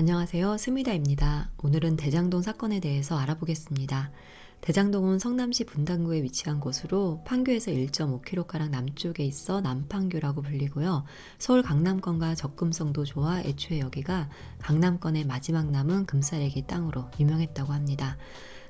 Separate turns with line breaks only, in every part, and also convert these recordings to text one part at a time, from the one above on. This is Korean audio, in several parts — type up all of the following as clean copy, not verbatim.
안녕하세요. 스미다입니다. 오늘은 대장동 사건에 대해서 알아보겠습니다. 대장동은 성남시 분당구에 위치한 곳으로 판교에서 1.5km가량 남쪽에 있어 남판교라고 불리고요. 서울 강남권과 접근성도 좋아 애초에 여기가 강남권의 마지막 남은 금싸레기 땅으로 유명했다고 합니다.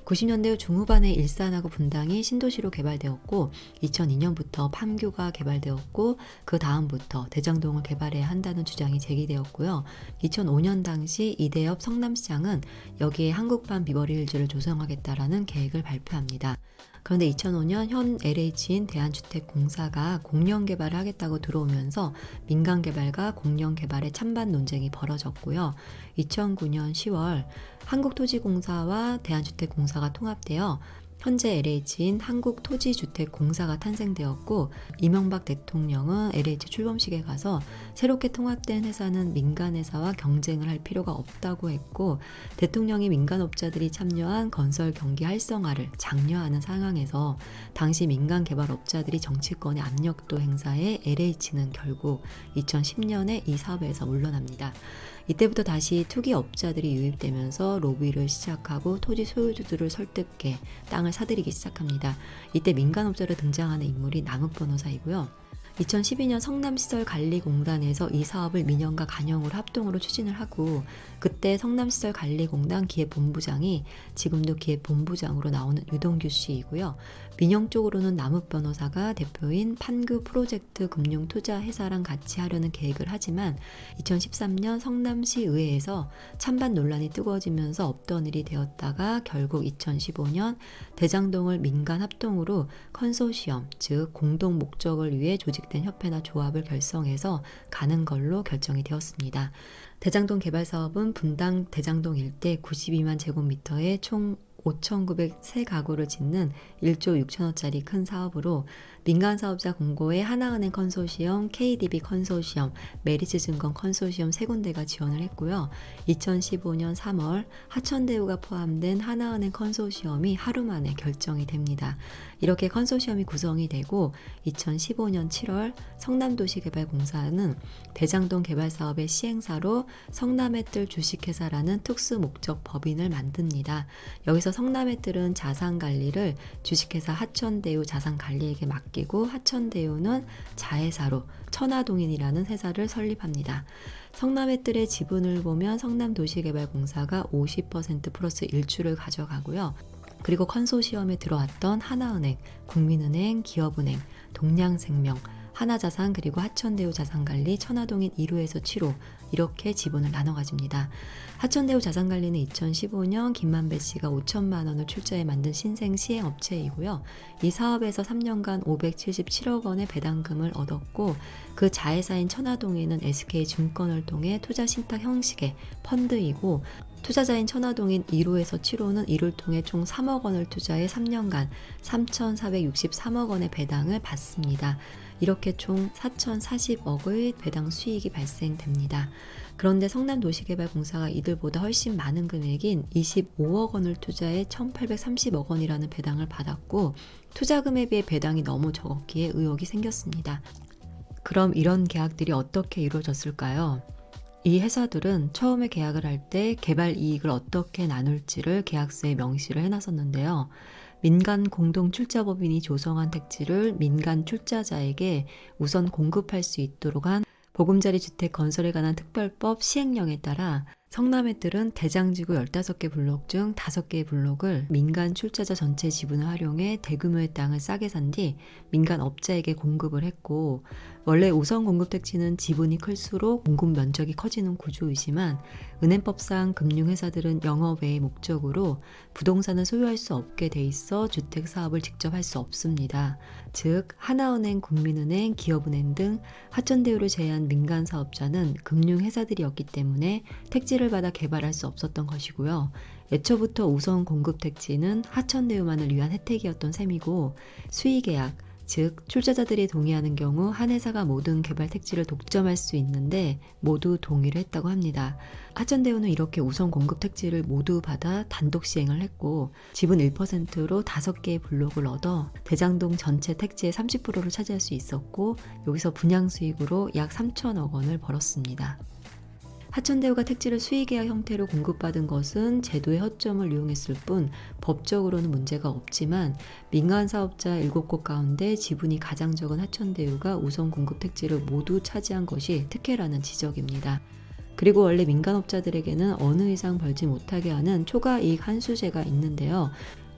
90년대 중후반에 일산하고 분당이 신도시로 개발되었고 2002년부터 판교가 개발되었고 그 다음부터 대장동을 개발해야 한다는 주장이 제기되었고요. 2005년 당시 이대엽 성남시장은 여기에 한국판 비버리힐즈를 조성하겠다라는 계획을 발표합니다. 그런데 2005년 현 LH인 대한주택공사가 공영 개발을 하겠다고 들어오면서 민간 개발과 공영 개발의 찬반 논쟁이 벌어졌고요. 2009년 10월 한국토지공사와 대한주택공사가 통합되어 현재 LH인 한국토지주택공사가 탄생되었고 이명박 대통령은 LH 출범식에 가서 새롭게 통합된 회사는 민간회사와 경쟁을 할 필요가 없다고 했고 대통령이 민간업자들이 참여한 건설 경기 활성화를 장려하는 상황에서 당시 민간개발업자들이 정치권의 압력도 행사해 LH는 결국 2010년에 이 사업에서 물러납니다. 이때부터 다시 투기업자들이 유입되면서 로비를 시작하고 토지 소유주들을 설득해 땅을 사들이기 시작합니다. 이때 민간업자로 등장하는 인물이 남욱 변호사이고요. 2012년 성남시설관리공단에서 이 사업을 민영과 간영으로 합동으로 추진을 하고 그때 성남시설관리공단 기획본부장이 지금도 기획본부장으로 나오는 유동규 씨이고요. 민영 쪽으로는 남욱 변호사가 대표인 판교 프로젝트 금융투자회사랑 같이 하려는 계획을 하지만 2013년 성남시 의회에서 찬반 논란이 뜨거워지면서 없던 일이 되었다가 결국 2015년 대장동을 민간 합동으로 컨소시엄, 즉 공동 목적을 위해 조직된 협회나 조합을 결성해서 가는 걸로 결정이 되었습니다. 대장동 개발 사업은 분당 대장동 일대 92만 제곱미터에 총 5,903가구를 짓는 1조 6천억짜리 큰 사업으로 민간 사업자 공고에 하나은행 컨소시엄, KDB 컨소시엄, 메리츠증권 컨소시엄 세 군데가 지원을 했고요. 2015년 3월 하천대유가 포함된 하나은행 컨소시엄이 하루 만에 결정이 됩니다. 이렇게 컨소시엄이 구성이 되고 2015년 7월 성남도시개발공사는 대장동 개발사업의 시행사로 성남의뜰 주식회사라는 특수목적 법인을 만듭니다. 여기서 성남의뜰은 자산관리를 주식회사 하천대유 자산관리에게 맡기고 하천대유는 자회사로 천하동인이라는 회사를 설립합니다. 성남의뜰의 지분을 보면 성남도시개발공사가 50% 플러스 일주를 가져가고요. 그리고 컨소시엄에 들어왔던 하나은행, 국민은행, 기업은행, 동양생명, 하나자산 그리고 하천대유 자산관리, 천하동인 1호에서 7호 이렇게 지분을 나눠 가집니다. 하천대유 자산관리는 2015년 김만배 씨가 5천만 원을 출자해 만든 신생 시행업체이고요. 이 사업에서 3년간 577억 원의 배당금을 얻었고 그 자회사인 천하동인은 SK증권을 통해 투자 신탁 형식의 펀드이고 투자자인 천하동인 1호에서 7호는 이를 통해 총 3억 원을 투자해 3년간 3,463억 원의 배당을 받습니다. 이렇게 총 4,040억의 배당 수익이 발생됩니다. 그런데 성남도시개발공사가 이들보다 훨씬 많은 금액인 25억 원을 투자해 1,830억 원이라는 배당을 받았고 투자금에 비해 배당이 너무 적었기에 의혹이 생겼습니다. 그럼 이런 계약들이 어떻게 이루어졌을까요? 이 회사들은 처음에 계약을 할 때 개발 이익을 어떻게 나눌지를 계약서에 명시를 해놨었는데요. 민간 공동 출자법인이 조성한 택지를 민간 출자자에게 우선 공급할 수 있도록 한 보금자리 주택 건설에 관한 특별법 시행령에 따라 성남의뜰은 대장지구 15개 블록 중 5개의 블록을 민간 출자자 전체 지분을 활용해 대규모의 땅을 싸게 산 뒤 민간 업자에게 공급을 했고 원래 우선 공급 택지는 지분이 클수록 공급 면적이 커지는 구조이지만 은행법상 금융회사들은 영업 외의 목적으로 부동산을 소유할 수 없게 돼 있어 주택 사업을 직접 할 수 없습니다. 즉 하나은행, 국민은행, 기업은행 등 하천대유를 제외한 민간 사업자는 금융회사들이었기 때문에 택지를 받아 개발할 수 없었던 것이고요. 애초부터 우선 공급 택지는 하천대유만을 위한 혜택이었던 셈이고 수의계약, 즉 출자자들이 동의하는 경우 한 회사가 모든 개발 택지를 독점할 수 있는데 모두 동의를 했다고 합니다. 하천대유는 이렇게 우선 공급 택지를 모두 받아 단독 시행을 했고 지분 1%로 5개의 블록을 얻어 대장동 전체 택지의 30%를 차지할 수 있었고 여기서 분양 수익으로 약 3천억 원을 벌었습니다. 하천대유가 택지를 수의계약 형태로 공급받은 것은 제도의 허점을 이용했을 뿐 법적으로는 문제가 없지만 민간 사업자 7곳 가운데 지분이 가장 적은 하천대유가 우선 공급 택지를 모두 차지한 것이 특혜라는 지적입니다. 그리고 원래 민간업자들에게는 어느 이상 벌지 못하게 하는 초과이익 환수제가 있는데요.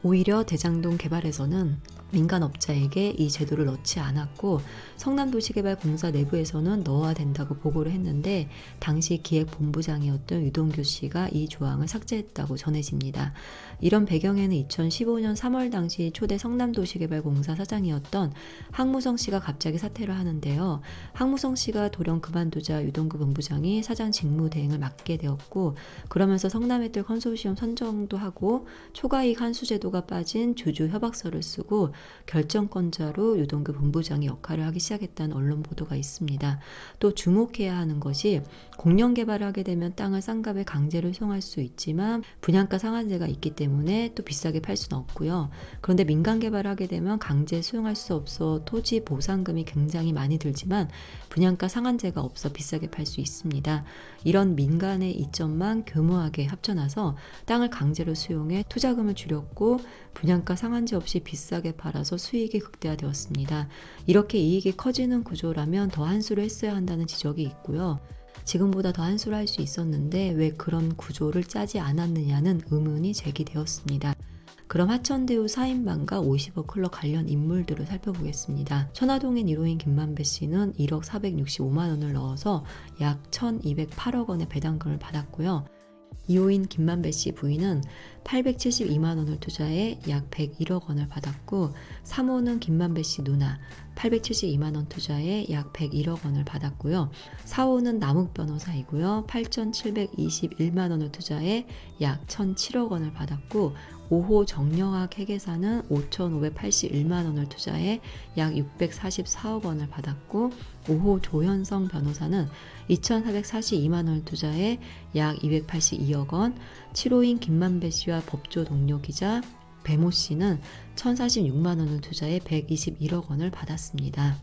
오히려 대장동 개발에서는 민간업자에게 이 제도를 넣지 않았고 성남도시개발공사 내부에서는 넣어야 된다고 보고를 했는데 당시 기획본부장이었던 유동규 씨가 이 조항을 삭제했다고 전해집니다. 이런 배경에는 2015년 3월 당시 초대 성남도시개발공사 사장이었던 항무성 씨가 갑자기 사퇴를 하는데요. 항무성 씨가 돌연 그만두자 유동규 본부장이 사장 직무 대행을 맡게 되었고 그러면서 성남의들 컨소시엄 선정도 하고 초과이익 환수제도가 빠진 주주 협약서를 쓰고 결정권자로 유동규 본부장이 역할을 하기 시작했다는 언론 보도가 있습니다. 또 주목해야 하는 것이 공영 개발을 하게 되면 땅을 쌍갑에 강제로 수용할 수 있지만 분양가 상한제가 있기 때문에 또 비싸게 팔 수는 없고요. 그런데 민간 개발을 하게 되면 강제 수용할 수 없어 토지 보상금이 굉장히 많이 들지만 분양가 상한제가 없어 비싸게 팔 수 있습니다. 이런 민간의 이점만 교묘하게 합쳐놔서 땅을 강제로 수용해 투자금을 줄였고 분양가 상한제 없이 비싸게 팔아서 수익이 극대화되었습니다. 이렇게 이익이 커지는 구조라면 더 환수를 했어야 한다는 지적이 있고요. 지금보다 더 환수를 할 수 있었는데 왜 그런 구조를 짜지 않았느냐는 의문이 제기되었습니다. 그럼 하천대유 4인방과 50억 클럽 관련 인물들을 살펴보겠습니다. 천화동인 1호인 김만배 씨는 1억 465만 원을 넣어서 약 1,208억 원의 배당금을 받았고요. 2호인 김만배 씨 부인은 872만 원을 투자해 약 101억 원을 받았고 3호는 김만배 씨 누나 872만 원 투자해 약 101억 원을 받았고요. 4호는 남욱 변호사이고요. 8,721만 원을 투자해 약 1,007억 원을 받았고 5호 정영학 회계사는 5,581만 원을 투자해 약 644억 원을 받았고 5호 조현성 변호사는 2,442만 원을 투자해 약 282억 원, 7호인 김만배 씨와 법조 동료 기자 배모 씨는 1,046만 원을 투자해 121억 원을 받았습니다.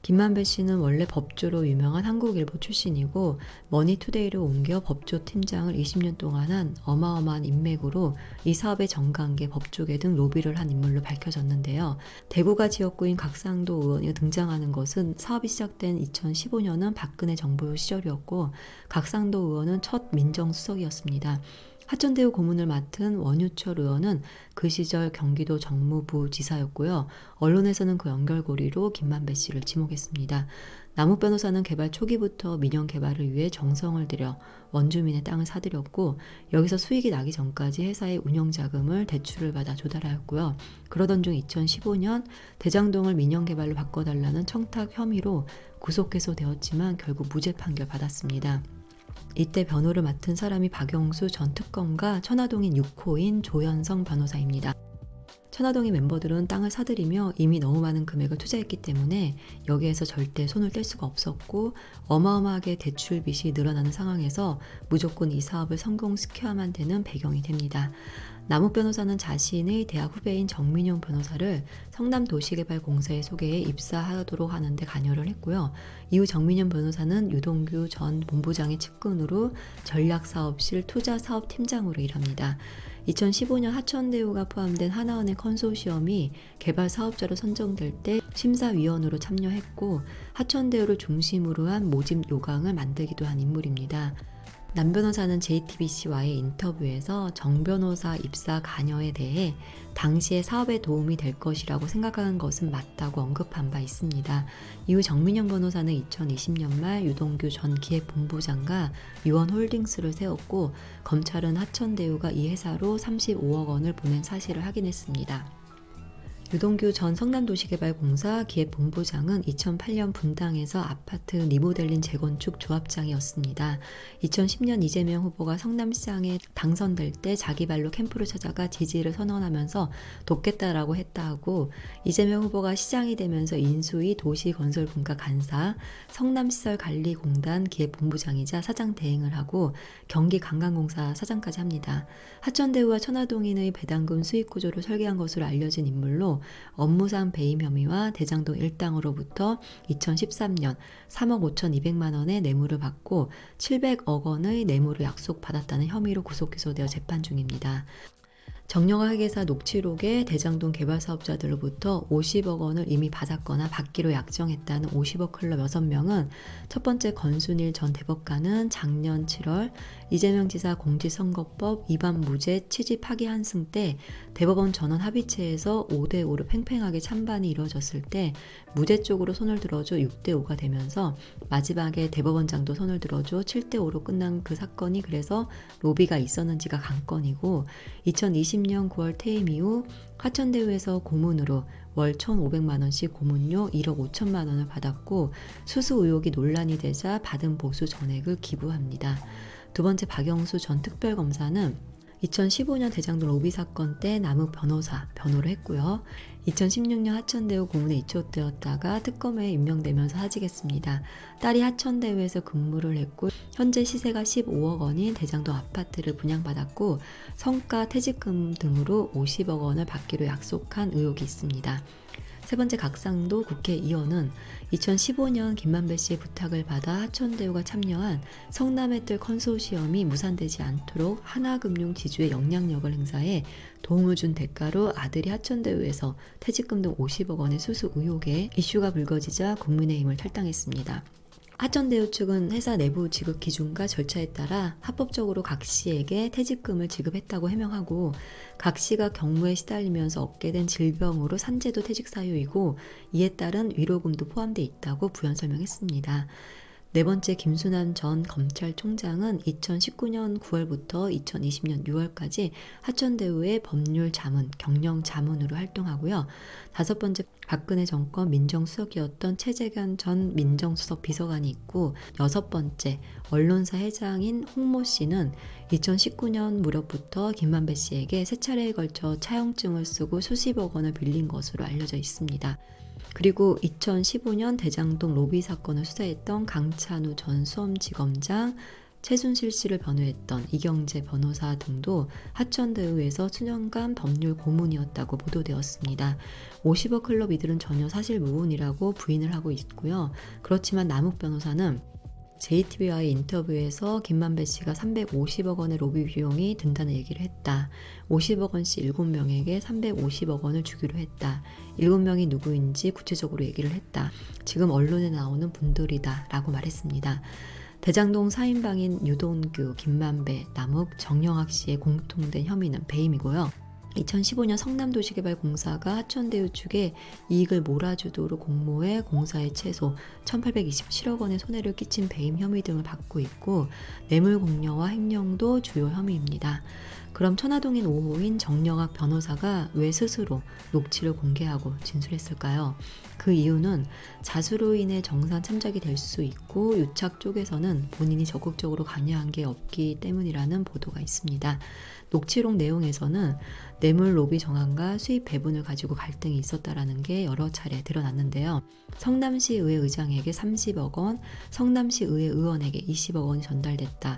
김만배 씨는 원래 법조로 유명한 한국일보 출신이고 머니투데이로 옮겨 법조 팀장을 20년 동안 한 어마어마한 인맥으로 이 사업의 정관계, 법조계 등 로비를 한 인물로 밝혀졌는데요. 대구가 지역구인 각상도 의원이 등장하는 것은 사업이 시작된 2015년은 박근혜 정부 시절이었고 각상도 의원은 첫 민정수석이었습니다. 하천대유 고문을 맡은 원유철 의원은 그 시절 경기도 정무부지사였고요. 언론에서는 그 연결고리로 김만배 씨를 지목했습니다. 남욱 변호사는 개발 초기부터 민영 개발을 위해 정성을 들여 원주민의 땅을 사들였고 여기서 수익이 나기 전까지 회사의 운영자금을 대출을 받아 조달하였고요. 그러던 중 2015년 대장동을 민영 개발로 바꿔달라는 청탁 혐의로 구속 기소되었지만 결국 무죄 판결 받았습니다. 이때 변호를 맡은 사람이 박영수 전 특검과 천화동인 6호인 조현성 변호사입니다. 천화동인 멤버들은 땅을 사들이며 이미 너무 많은 금액을 투자했기 때문에 여기에서 절대 손을 뗄 수가 없었고 어마어마하게 대출 빚이 늘어나는 상황에서 무조건 이 사업을 성공시켜야만 되는 배경이 됩니다. 남욱 변호사는 자신의 대학 후배인 정민용 변호사를 성남도시개발공사에 소개해 입사하도록 하는데 관여를 했고요. 이후 정민용 변호사는 유동규 전 본부장의 측근으로 전략사업실 투자사업팀장으로 일합니다. 2015년 하천대유가 포함된 하나은행 컨소시엄이 개발 사업자로 선정될 때 심사위원으로 참여했고 하천대유를 중심으로 한 모집 요강을 만들기도 한 인물입니다. 남 변호사는 JTBC와의 인터뷰에서 정 변호사 입사 관여에 대해 당시에 사업에 도움이 될 것이라고 생각하는 것은 맞다고 언급한 바 있습니다. 이후 정민영 변호사는 2020년 말 유동규 전 기획본부장과 유원홀딩스를 세웠고 검찰은 하천대유가 이 회사로 35억 원을 보낸 사실을 확인했습니다. 유동규 전 성남도시개발공사 기획본부장은 2008년 분당에서 아파트 리모델링 재건축 조합장이었습니다. 2010년 이재명 후보가 성남시장에 당선될 때 자기 발로 캠프를 찾아가 지지를 선언하면서 돕겠다라고 했다고 이재명 후보가 시장이 되면서 인수위 도시건설분과 간사, 성남시설관리공단 기획본부장이자 사장 대행을 하고 경기관광공사 사장까지 합니다. 하천대유와 천화동인의 배당금 수익 구조를 설계한 것으로 알려진 인물로 받았고 업무상 배임 혐의와 대장동 일당으로부터 2013년 3억 5,200만 원의 뇌물을 받고 700억 원의 뇌물을 약속받았다는 혐의로 구속 기소되어 재판 중입니다. 정영학 회계사 녹취록에 대장동 개발 사업자들로부터 50억 원을 이미 받았거나 받기로 약정했다는 50억 클럽 6명은 첫 번째 권순일 전 대법관은 작년 7월 이재명 지사 공직선거법 위반 무죄 취지 파기 환승 때 대법원 전원 합의체에서 5대5로 팽팽하게 찬반이 이루어졌을 때 무죄 쪽으로 손을 들어줘 6대5가 되면서 마지막에 대법원장도 손을 들어줘 7대5로 끝난 그 사건이 그래서 로비가 있었는지가 관건이고 2020년 9월 퇴임 이후 화천대유에서 고문으로 월 1,500만 원씩 고문료 1억 5천만 원을 받았고 수수 의혹이 논란이 되자 받은 보수 전액을 기부합니다. 두 번째 박영수 전 특별검사는 2015년 대장동 로비 사건 때 남욱 변호사 변호를 했고요. 2016년 하천대유 고문에 이촉되었다가 특검에 임명되면서 사직했습니다. 딸이 하천대유에서 근무를 했고 현재 시세가 15억 원인 대장동 아파트를 분양받았고 성과 퇴직금 등으로 50억 원을 받기로 약속한 의혹이 있습니다. 세 번째 각상도 국회의원은 2015년 김만배 씨의 부탁을 받아 하천대유가 참여한 성남의 뜰 컨소시엄이 무산되지 않도록 하나금융 지주의 영향력을 행사해 도움을 준 대가로 아들이 하천대유에서 퇴직금 등 50억 원의 수수 의혹에 이슈가 불거지자 국민의힘을 탈당했습니다. 하천대유 측은 회사 내부 지급 기준과 절차에 따라 합법적으로 각 씨에게 퇴직금을 지급했다고 해명하고 각 씨가 경무에 시달리면서 얻게 된 질병으로 산재도 퇴직 사유이고 이에 따른 위로금도 포함되어 있다고 부연 설명했습니다. 네 번째 김순환 전 검찰총장은 2019년 9월부터 2020년 6월까지 하천대유의 법률 자문, 경영 자문으로 활동하고요. 다섯 번째 박근혜 정권 민정수석이었던 최재견 전 민정수석 비서관이 있고 여섯 번째 언론사 회장인 홍모 씨는 2019년 무렵부터 김만배 씨에게 세 차례에 걸쳐 차용증을 쓰고 수십억 원을 빌린 것으로 알려져 있습니다. 그리고 2015년 대장동 로비 사건을 수사했던 강찬우 전 수험지검장, 최순실 씨를 변호했던 이경재 변호사 등도 하천대유에서 수년간 법률 고문이었다고 보도되었습니다. 50억 클럽 이들은 전혀 사실 무근이라고 부인을 하고 있고요. 그렇지만 남욱 변호사는 JTBC와의 인터뷰에서 김만배 씨가 350억 원의 로비 비용이 든다는 얘기를 했다. 50억 원씩 7명에게 350억 원을 주기로 했다. 7명이 누구인지 구체적으로 얘기를 했다. 지금 언론에 나오는 분들이다 라고 말했습니다. 대장동 4인방인 유동규, 김만배, 남욱, 정영학 씨의 공통된 혐의는 배임이고요. 2015년 성남도시개발공사가 하천대유 측에 이익을 몰아주도록 공모해 공사에 최소 1,827억 원의 손해를 끼친 배임 혐의 등을 받고 있고 뇌물 공여와 횡령도 주요 혐의입니다. 그럼 천화동인 5호인 정영학 변호사가 왜 스스로 녹취를 공개하고 진술했을까요? 그 이유는 자수로 인해 정산 참작이 될 수 있고 유착 쪽에서는 본인이 적극적으로 관여한 게 없기 때문이라는 보도가 있습니다. 녹취록 내용에서는 뇌물 로비 정황과 수입 배분을 가지고 갈등이 있었다라는 게 여러 차례 드러났는데요. 성남시의회 의장에게 30억 원, 성남시의회 의원에게 20억 원이 전달됐다.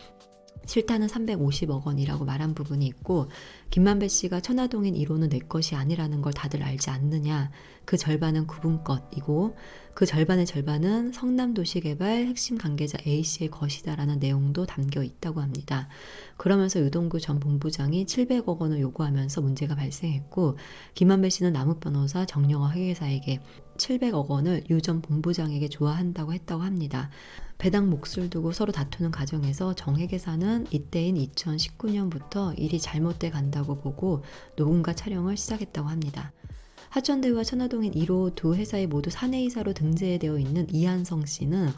실타는 350억 원이라고 말한 부분이 있고 김만배 씨가 천화동인 1호는 내 것이 아니라는 걸 다들 알지 않느냐. 그 절반은 구분 것이고 그 절반의 절반은 성남도시개발 핵심 관계자 A씨의 것이다라는 내용도 담겨 있다고 합니다. 그러면서 유동규 전 본부장이 700억 원을 요구하면서 문제가 발생했고 김만배 씨는 남욱 변호사 정영학 회계사에게 700억 원을 유 전 본부장에게 조화한다고 했다고 합니다. 배당 몫을 두고 서로 다투는 과정에서 정 회계사는 이때인 2019년부터 일이 잘못돼 간다고 보고 녹음과 촬영을 시작했다고 합니다. 하천대유와 천화동인 1호 두 회사에 모두 사내이사로 등재되어 있는 이한성 씨는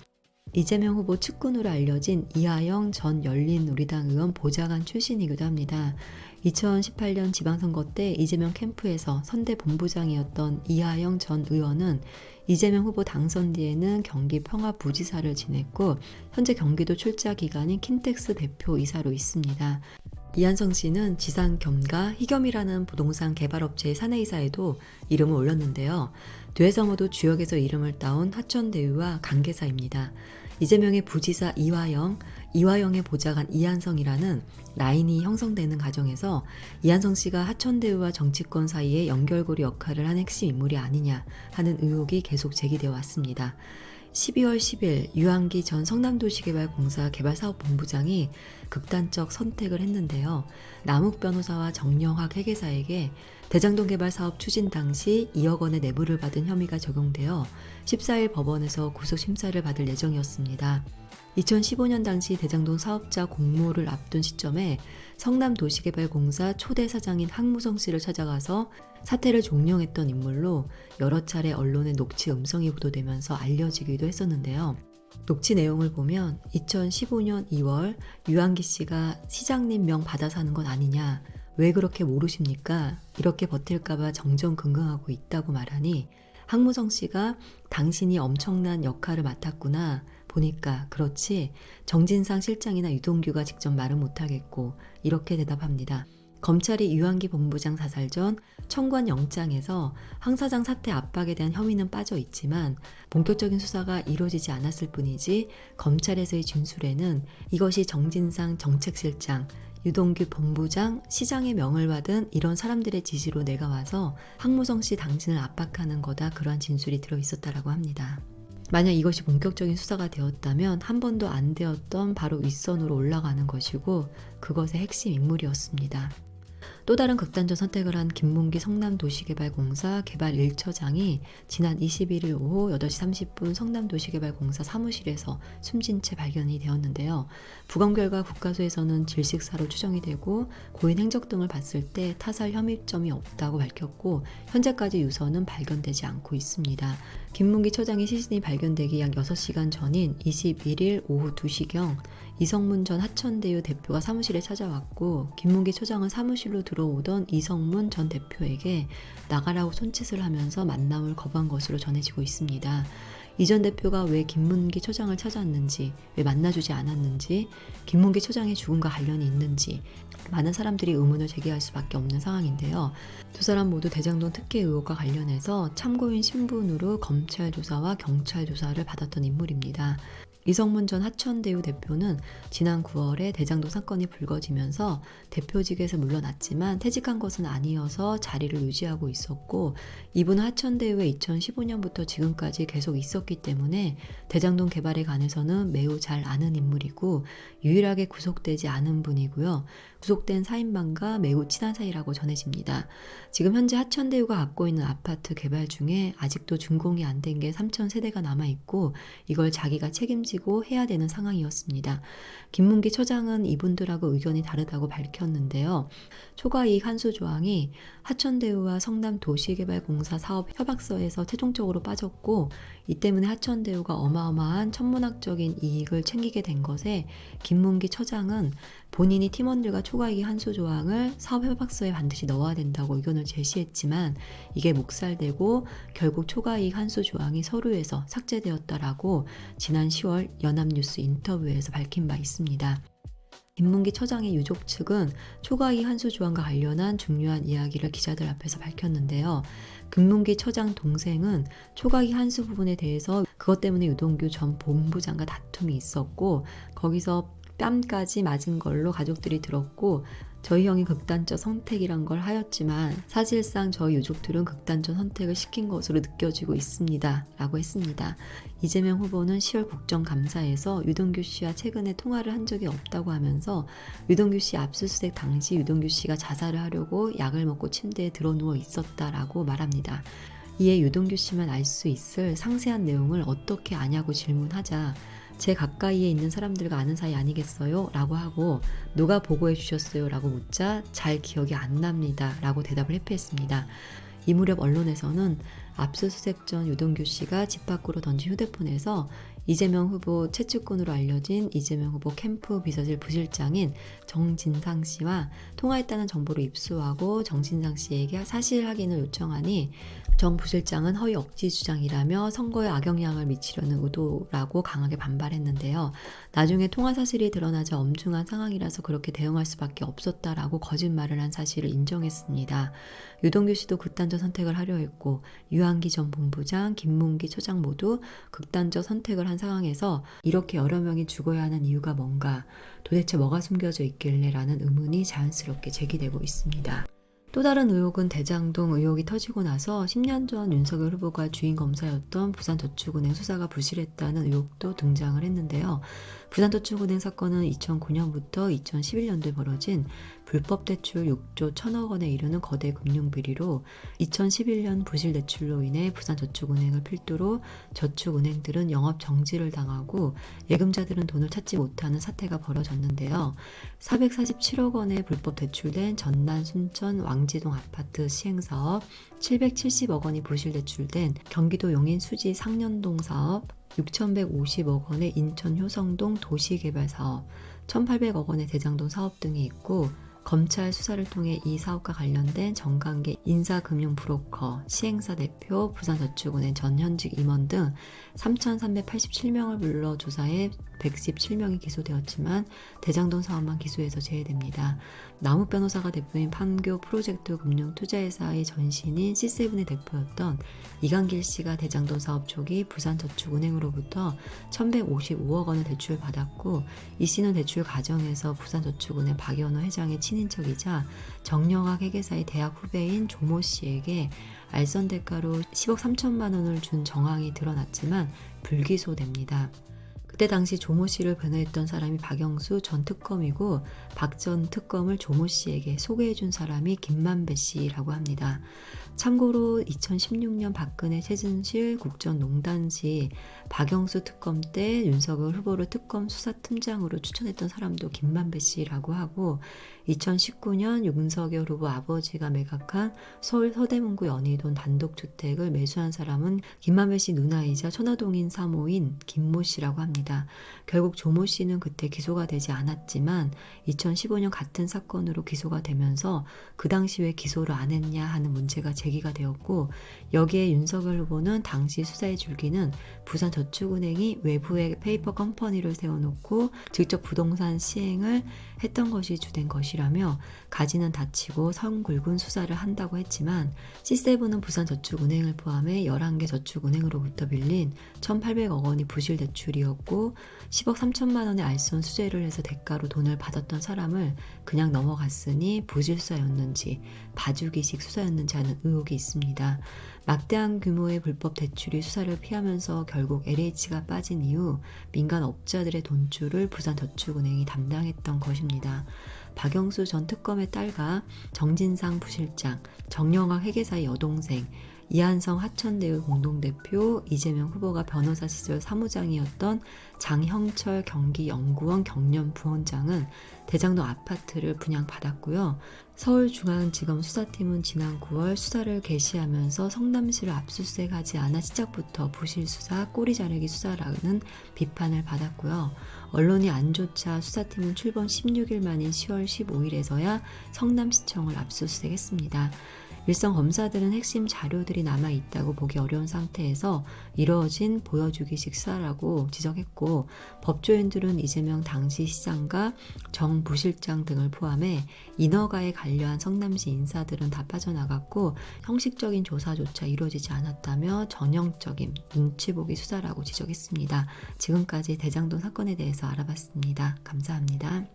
이재명 후보 측근으로 알려진 이하영 전 열린우리당 의원 보좌관 출신이기도 합니다. 2018년 지방선거 때 이재명 캠프에서 선대 본부장이었던 이하영 전 의원은 이재명 후보 당선 뒤에는 경기 평화부지사를 지냈고 현재 경기도 출자 기관인 킨텍스 대표이사로 있습니다. 이한성 씨는 지산 겸가 희겸이라는 부동산 개발업체의 사내이사에도 이름을 올렸는데요. 되성호도 주역에서 이름을 따온 하천대유와 관계사입니다. 이재명의 부지사 이화영, 이화영의 보좌관 이한성이라는 라인이 형성되는 과정에서 이한성 씨가 하천대유와 정치권 사이에 연결고리 역할을 한 핵심 인물이 아니냐 하는 의혹이 계속 제기되어 왔습니다. 12월 10일 유한기 전 성남도시개발공사 개발사업본부장이 극단적 선택을 했는데요. 남욱 변호사와 정영학 회계사에게 대장동 개발 사업 추진 당시 2억 원의 뇌물을 받은 혐의가 적용되어 14일 법원에서 구속심사를 받을 예정이었습니다. 2015년 당시 대장동 사업자 공모를 앞둔 시점에 성남도시개발공사 초대 사장인 황무성 씨를 찾아가서 사태를 종용했던 인물로 여러 차례 언론에 녹취 음성이 보도되면서 알려지기도 했었는데요. 녹취 내용을 보면 2015년 2월 유한기 씨가 시장님 명 받아 사는 것 아니냐, 왜 그렇게 모르십니까? 이렇게 버틸까봐 정정긍긍하고 있다고 말하니 황무성 씨가 당신이 엄청난 역할을 맡았구나. 보니까 그렇지 정진상 실장이나 유동규가 직접 말은 못하겠고 이렇게 대답합니다. 검찰이 유한기 본부장 사살 전 청구한 영장에서 황 사장 사퇴 압박에 대한 혐의는 빠져 있지만 본격적인 수사가 이루어지지 않았을 뿐이지 검찰에서의 진술에는 이것이 정진상 정책실장, 유동규 본부장, 시장의 명을 받은 이런 사람들의 지시로 내가 와서 황무성 씨 당신을 압박하는 거다, 그러한 진술이 들어있었다라고 합니다. 만약 이것이 본격적인 수사가 되었다면 한 번도 안 되었던 바로 윗선으로 올라가는 것이고 그것의 핵심 인물이었습니다. 또 다른 극단적 선택을 한 김문기 성남도시개발공사 개발 1처장이 지난 21일 오후 8시 30분 성남도시개발공사 사무실에서 숨진 채 발견이 되었는데요. 부검 결과 국가수에서는 질식사로 추정이 되고 고인 행적 등을 봤을 때 타살 혐의점이 없다고 밝혔고 현재까지 유서는 발견되지 않고 있습니다. 김문기 처장이 시신이 발견되기 약 6시간 전인 21일 오후 2시경 이성문 전 하천대유 대표가 사무실에 찾아왔고 김문기 처장은 사무실로 들어오던 이성문 전 대표에게 나가라고 손짓을 하면서 만남을 거부한 것으로 전해지고 있습니다. 이 전 대표가 왜 김문기 처장을 찾아왔는지, 왜 만나주지 않았는지, 김문기 처장의 죽음과 관련이 있는지 많은 사람들이 의문을 제기할 수밖에 없는 상황인데요. 두 사람 모두 대장동 특혜 의혹과 관련해서 참고인 신분으로 검찰 조사와 경찰 조사를 받았던 인물입니다. 이성문 전 하천대유 대표는 지난 9월에 대장동 사건이 불거지면서 대표직에서 물러났지만 퇴직한 것은 아니어서 자리를 유지하고 있었고 이분은 하천대유에 2015년부터 지금까지 계속 있었기 때문에 대장동 개발에 관해서는 매우 잘 아는 인물이고 유일하게 구속되지 않은 분이고요. 구속된 사인방과 매우 친한 사이라고 전해집니다. 지금 현재 하천대유가 갖고 있는 아파트 개발 중에 아직도 준공이 안 된 게 3,000세대가 남아있고 이걸 자기가 책임지고 해야 되는 상황이었습니다. 김문기 처장은 이분들하고 의견이 다르다고 밝혔는데요. 초과이익 환수 조항이 하천대유와 성남도시개발공사 사업 협약서에서 최종적으로 빠졌고 이 때문에 하천대유가 어마어마한 천문학적인 이익을 챙기게 된 것에 김문기 처장은 본인이 팀원들과 초과이익 환수 조항을 사업 협약서에 반드시 넣어야 된다고 의견을 제시했지만 이게 묵살되고 결국 초과이익 환수 조항이 서류에서 삭제되었다라고 지난 10월 연합뉴스 인터뷰에서 밝힌 바 있습니다. 김문기 처장의 유족 측은 초과이익 환수 조항과 관련한 중요한 이야기를 기자들 앞에서 밝혔는데요. 김문기 처장 동생은 초과이익 환수 부분에 대해서 그것 때문에 유동규 전 본부장과 다툼이 있었고 거기서 뺨까지 맞은 걸로 가족들이 들었고 저희 형이 극단적 선택이란 걸 하였지만 사실상 저희 유족들은 극단적 선택을 시킨 것으로 느껴지고 있습니다. 라고 했습니다. 이재명 후보는 10월 국정감사에서 유동규 씨와 최근에 통화를 한 적이 없다고 하면서 유동규 씨 압수수색 당시 유동규 씨가 자살을 하려고 약을 먹고 침대에 드러누워 있었다라고 말합니다. 이에 유동규 씨만 알 수 있을 상세한 내용을 어떻게 아냐고 질문하자 제 가까이에 있는 사람들과 아는 사이 아니겠어요? 라고 하고 누가 보고해 주셨어요? 라고 묻자 잘 기억이 안 납니다. 라고 대답을 회피했습니다. 이 무렵 언론에서는 압수수색 전 유동규 씨가 집 밖으로 던진 휴대폰에서 이재명 후보 최측근으로 알려진 이재명 후보 캠프 비서실 부실장인 정진상 씨와 통화했다는 정보를 입수하고 정진상 씨에게 사실 확인을 요청하니 정 부실장은 허위 억지 주장이라며 선거에 악영향을 미치려는 의도라고 강하게 반발했는데요. 나중에 통화 사실이 드러나자 엄중한 상황이라서 그렇게 대응할 수밖에 없었다라고 거짓말을 한 사실을 인정했습니다. 유동규 씨도 극단적 선택을 하려 했고 유한기 전 본부장, 김문기 처장 모두 극단적 선택을 한 한 상황에서 이렇게 여러 명이 죽어야 하는 이유가 뭔가, 도대체 뭐가 숨겨져 있길래 라는 의문이 자연스럽게 제기되고 있습니다. 또 다른 의혹은 대장동 의혹이 터지고 나서 10년 전 윤석열 후보가 주인 검사였던 부산저축은행 수사가 부실했다는 의혹도 등장을 했는데요. 부산저축은행 사건은 2009년부터 2011년도에 벌어진 불법 대출 6조 1천억 원에 이르는 거대 금융비리로 2011년 부실 대출로 인해 부산저축은행을 필두로 저축은행들은 영업 정지를 당하고 예금자들은 돈을 찾지 못하는 사태가 벌어졌는데요. 447억 원의 불법 대출된 전남 순천 왕지동 아파트 시행사업, 770억 원이 부실 대출된 경기도 용인 수지 상년동 사업, 6,150억 원의 인천 효성동 도시개발사업, 1,800억 원의 대장동 사업 등이 있고, 검찰 수사를 통해 이 사업과 관련된 정관계 인사금융 브로커, 시행사 대표, 부산저축은행 전 현직 임원 등 3,387명을 불러 조사해 117명이 기소되었지만 대장동 사업만 기소해서 제외됩니다. 남욱 변호사가 대표인 판교 프로젝트 금융투자회사의 전신인 C7의 대표였던 이강길 씨가 대장동 사업 초기 부산저축은행으로부터 1,155억 원의 대출을 받았고, 이 씨는 대출 과정에서 부산저축은행 박연호 회장의 친인척이자 정영학 회계사의 대학 후배인 조모 씨에게 알선 대가로 10억 3천만 원을 준 정황이 드러났지만 불기소됩니다. 그때 당시 조모 씨를 변호했던 사람이 박영수 전 특검이고, 박 전 특검을 조모 씨에게 소개해준 사람이 김만배 씨라고 합니다. 참고로 2016년 박근혜 최순실 국정농단 시 박영수 특검 때 윤석열 후보를 특검 수사팀장으로 추천했던 사람도 김만배 씨라고 하고, 2019년 윤석열 후보 아버지가 매각한 서울 서대문구 연희동 단독주택을 매수한 사람은 김만배 씨 누나이자 천화동인 사모인 김모 씨라고 합니다. 결국 조모 씨는 그때 기소가 되지 않았지만 2015년 같은 사건으로 기소가 되면서 그 당시 왜 기소를 안 했냐 하는 문제가 제기가 되었고, 여기에 윤석열 후보는 당시 수사의 줄기는 부산저축은행이 외부에 페이퍼 컴퍼니를 세워놓고 직접 부동산 시행을 했던 것이 주된 것이라며 가지는 다치고 성 굵은 수사를 한다고 했지만, C7은 부산저축은행을 포함해 11개 저축은행으로부터 빌린 1,800억 원이 부실 대출이었고 10억 3천만 원의 알선 수재를 해서 대가로 돈을 받았던 사람을 그냥 넘어갔으니 부실수사였는지 봐주기식 수사였는지 하는 의혹이 있습니다. 막대한 규모의 불법 대출이 수사를 피하면서 결국 LH가 빠진 이후 민간 업자들의 돈줄을 부산저축은행이 담당했던 것입니다. 박영수 전 특검의 딸과 정진상 부실장, 정영학 회계사의 여동생, 이한성 하천대유 공동대표, 이재명 후보가 변호사 시절 사무장이었던 장형철 경기연구원 경련부원장은 대장동 아파트를 분양받았고요. 서울중앙지검 수사팀은 지난 9월 수사를 개시하면서 성남시를 압수수색하지 않아 시작부터 부실수사, 꼬리자르기 수사라는 비판을 받았고요. 언론이 안 좋자 수사팀은 출범 16일 만인 10월 15일에서야 성남시청을 압수수색했습니다. 일선 검사들은 핵심 자료들이 남아있다고 보기 어려운 상태에서 이루어진 보여주기식 수사라고 지적했고, 법조인들은 이재명 당시 시장과 정 부실장 등을 포함해 인허가에 관여한 성남시 인사들은 다 빠져나갔고 형식적인 조사조차 이루어지지 않았다며 전형적인 눈치보기 수사라고 지적했습니다. 지금까지 대장동 사건에 대해서 알아봤습니다. 감사합니다.